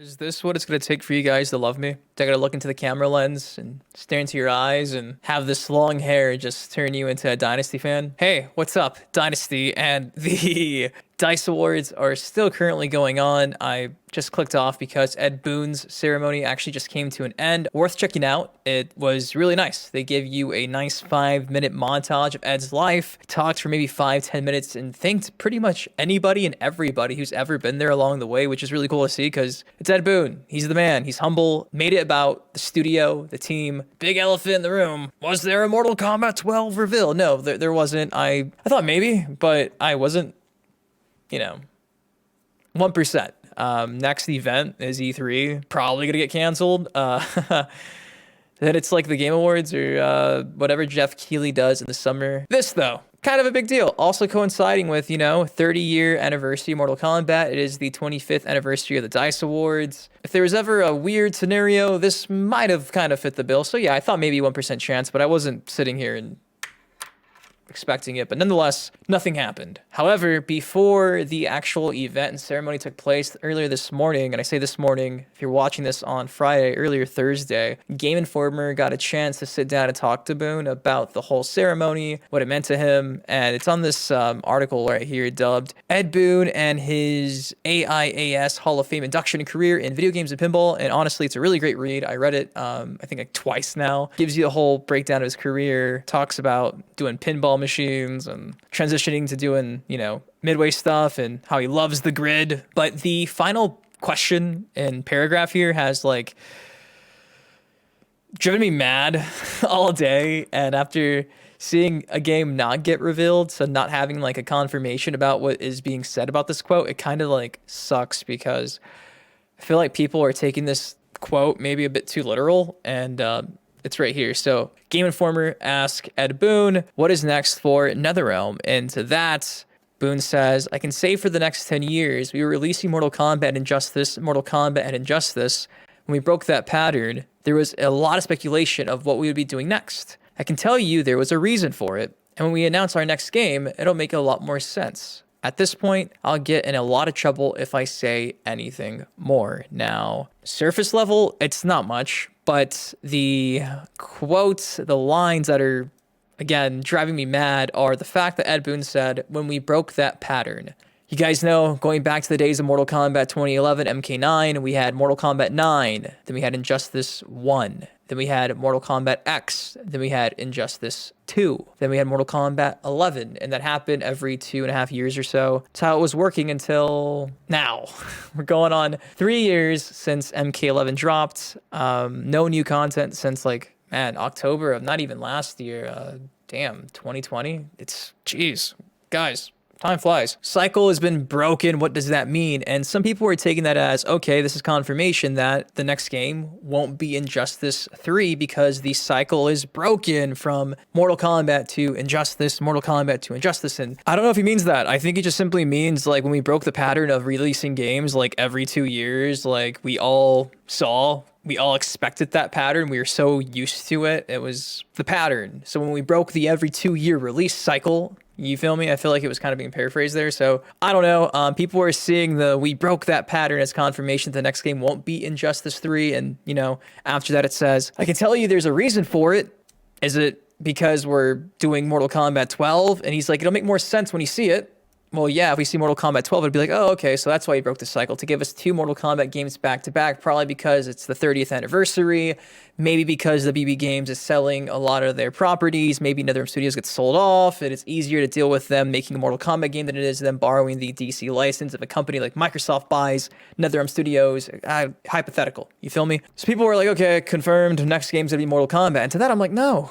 Is this what it's going to take for you guys to love me? I got to look into the camera lens and stare into your eyes and have this long hair just turn you into a Dynasty fan? Hey, what's up, Dynasty? And the DICE Awards are still currently going on. I just clicked off because Ed Boon's ceremony actually just came to an end. Worth checking out. It was really nice. They give you a nice 5-minute montage of Ed's life, talked for maybe 5-10 minutes, and thanked pretty much anybody and everybody who's ever been there along the way, which is really cool to see because it's Ed Boon. He's the man. He's humble. Made it about the studio, the team. Big elephant in the room. Was there a Mortal Kombat 12 reveal? No, there wasn't. I thought maybe, but I wasn't. 1%. Next event is E3. Probably gonna get canceled. Then it's like the Game Awards or whatever Jeff Keighley does in the summer. This though, kind of a big deal. Also coinciding with 30-year anniversary of Mortal Kombat. It is the 25th anniversary of the DICE Awards. If there was ever a weird scenario, this might have kind of fit the bill. So yeah, I thought maybe 1% chance, but I wasn't sitting here and expecting it, but nonetheless, nothing happened. However, before the actual event and ceremony took place earlier this morning, and I say this morning, if you're watching this on Friday, earlier Thursday, Game Informer got a chance to sit down and talk to Boon about the whole ceremony, what it meant to him, and it's on this article right here dubbed Ed Boon and his AIAS Hall of Fame induction and career in video games and pinball, and honestly, it's a really great read. I read it, I think like twice now. Gives you a whole breakdown of his career, talks about doing pinball machines and transitioning to doing, midway stuff and how he loves the grid. But the final question and paragraph here has driven me mad all day. And after seeing a game not get revealed, so not having a confirmation about what is being said about this quote, it kind of sucks because I feel like people are taking this quote maybe a bit too literal, and it's right here. So Game Informer asked Ed Boon, what is next for NetherRealm? And to that, Boon says, I can say for the next 10 years, we were releasing Mortal Kombat and Injustice, Mortal Kombat and Injustice. When we broke that pattern, there was a lot of speculation of what we would be doing next. I can tell you there was a reason for it. And when we announce our next game, it'll make a lot more sense. At this point, I'll get in a lot of trouble if I say anything more. Now, surface level, it's not much, but the quotes, the lines that are, again, driving me mad are the fact that Ed Boon said, when we broke that pattern. You guys know, going back to the days of Mortal Kombat 2011, MK9, we had Mortal Kombat 9, then we had Injustice 1, then we had Mortal Kombat X, then we had Injustice 2, then we had Mortal Kombat 11, and that happened every 2.5 years or so. That's how it was working until now. We're going on 3 years since MK11 dropped. No new content since October of not even last year. 2020. Jeez, guys. Time flies. Cycle has been broken. What does that mean? And some people are taking that as, okay, this is confirmation that the next game won't be Injustice 3 because the cycle is broken from Mortal Kombat to Injustice, Mortal Kombat to Injustice. And I don't know if he means that. I think it just simply means when we broke the pattern of releasing games every 2 years, we all expected that pattern. We were so used to it. It was the pattern. So when we broke the every 2-year release cycle, you feel me? I feel like it was kind of being paraphrased there. So I don't know. People are seeing we broke that pattern as confirmation that the next game won't be Injustice 3. And, after that it says, I can tell you there's a reason for it. Is it because we're doing Mortal Kombat 12? And he's like, it'll make more sense when you see it. Well, yeah, if we see Mortal Kombat 12, it'd be like, oh, okay, so that's why he broke the cycle, to give us 2 Mortal Kombat games back-to-back, probably because it's the 30th anniversary, maybe because the BB Games is selling a lot of their properties, maybe NetherRealm Studios gets sold off, and it's easier to deal with them making a Mortal Kombat game than it is them borrowing the DC license if a company like Microsoft buys NetherRealm Studios. Hypothetical, you feel me? So people were like, okay, confirmed, next game's gonna be Mortal Kombat, and to that I'm like, no,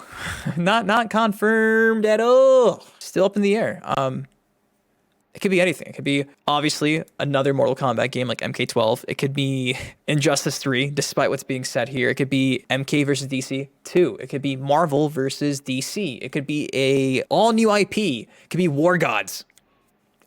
not confirmed at all. Still up in the air. It could be anything. It could be, obviously, another Mortal Kombat game like MK12. It could be Injustice 3, despite what's being said here. It could be MK versus DC 2. It could be Marvel versus DC. It could be a all-new IP. It could be War Gods.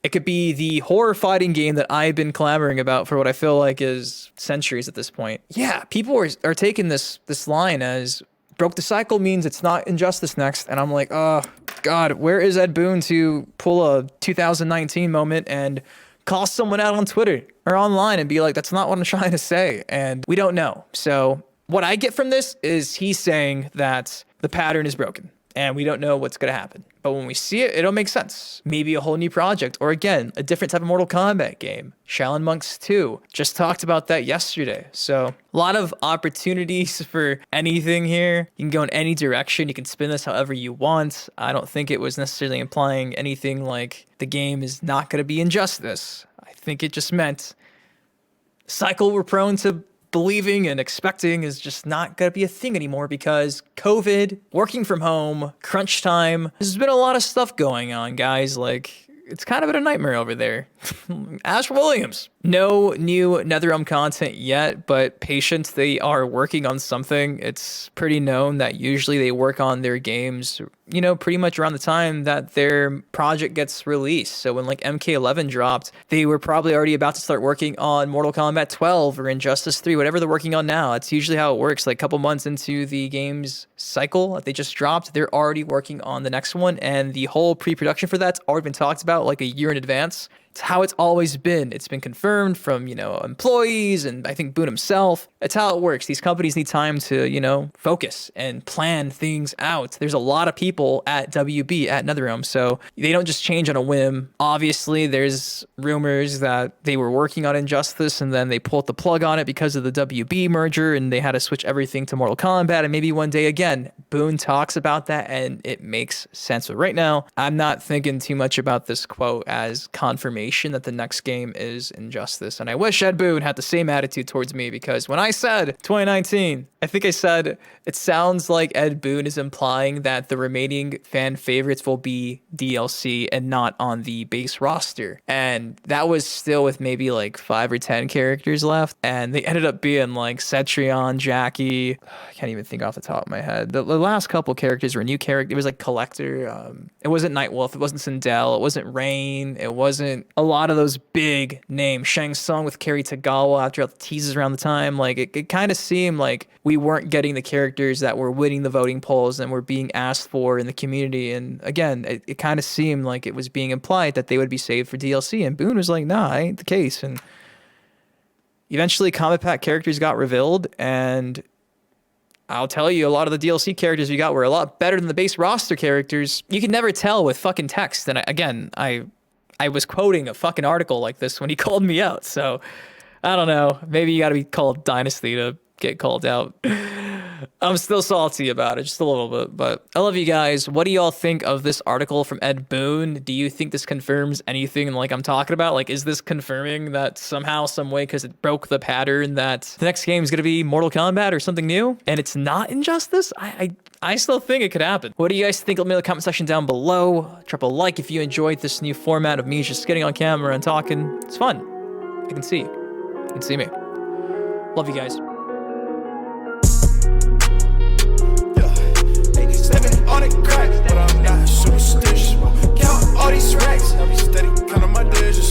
It could be the horror fighting game that I've been clamoring about for what I feel like is centuries at this point. Yeah, people are taking this line as broke the cycle means it's not Injustice next. And I'm like, oh, God, where is Ed Boon to pull a 2019 moment and call someone out on Twitter? or online and be like, that's not what I'm trying to say. And we don't know. So what I get from this is he's saying that the pattern is broken and we don't know what's going to happen. But when we see it, it'll make sense. Maybe a whole new project, or again, a different type of Mortal Kombat game. Shaolin Monks 2. Just talked about that yesterday. So a lot of opportunities for anything here. You can go in any direction. You can spin this however you want. I don't think it was necessarily implying anything like the game is not going to be Injustice. I think it just meant cycle we're prone to believing and expecting is just not going to be a thing anymore because COVID, working from home, crunch time. There's been a lot of stuff going on, guys. Like, it's kind of been a nightmare over there. Ash Williams. No new NetherRealm content yet, but patience, they are working on something. It's pretty known that usually they work on their games, you know, pretty much around the time that their project gets released. So when like MK11 dropped, they were probably already about to start working on Mortal Kombat 12 or Injustice 3, whatever they're working on now. It's usually how it works. Like a couple months into the game's cycle that they just dropped, they're already working on the next one. And the whole pre-production for that's already been talked about like a year in advance. It's how it's always been. It's been confirmed from, you know, employees and I think Boon himself. It's how it works. These companies need time to, you know, focus and plan things out. There's a lot of people at WB, at NetherRealm, so they don't just change on a whim. Obviously, there's rumors that they were working on Injustice and then they pulled the plug on it because of the WB merger and they had to switch everything to Mortal Kombat. And maybe one day again, Boon talks about that and it makes sense. But right now, I'm not thinking too much about this quote as confirmation that the next game is Injustice. And I wish Ed Boon had the same attitude towards me, because when I said 2019, I think I said it sounds like Ed Boon is implying that the remaining fan favorites will be DLC and not on the base roster. And that was still with maybe like 5 or 10 characters left. And they ended up being like Cetrion, Jackie. I can't even think off the top of my head. The last couple characters were new characters. It was like Collector. It wasn't Nightwolf. It wasn't Sindel. It wasn't Rain. It wasn't a lot of those big names. Shang Tsung with Kerry Tagawa after all the teases around the time. Like it kind of seemed like we weren't getting the characters that were winning the voting polls and were being asked for in the community. And again, it kind of seemed like it was being implied that they would be saved for DLC. And Boon was like, nah, that ain't the case. And eventually Kombat Pack characters got revealed, and I'll tell you, a lot of the DLC characters we got were a lot better than the base roster characters. You could never tell with fucking text. And I was quoting a fucking article like this when he called me out. So I don't know. Maybe you got to be called Dynasty to get called out. I'm still salty about it, just a little bit, but I love you guys. What do y'all think of this article from Ed Boon? Do you think this confirms anything like I'm talking about? Like, is this confirming that somehow, some way, because it broke the pattern, that the next game is going to be Mortal Kombat or something new and it's not Injustice? I still think it could happen. What do you guys think? Let me know in the comment section down below. Drop a like if you enjoyed this new format of me just getting on camera and talking. It's fun. I can see you. You can see me. Love you guys. On the crack, but I'm not superstitious. Count all these racks, I'll be steady, count on my digits.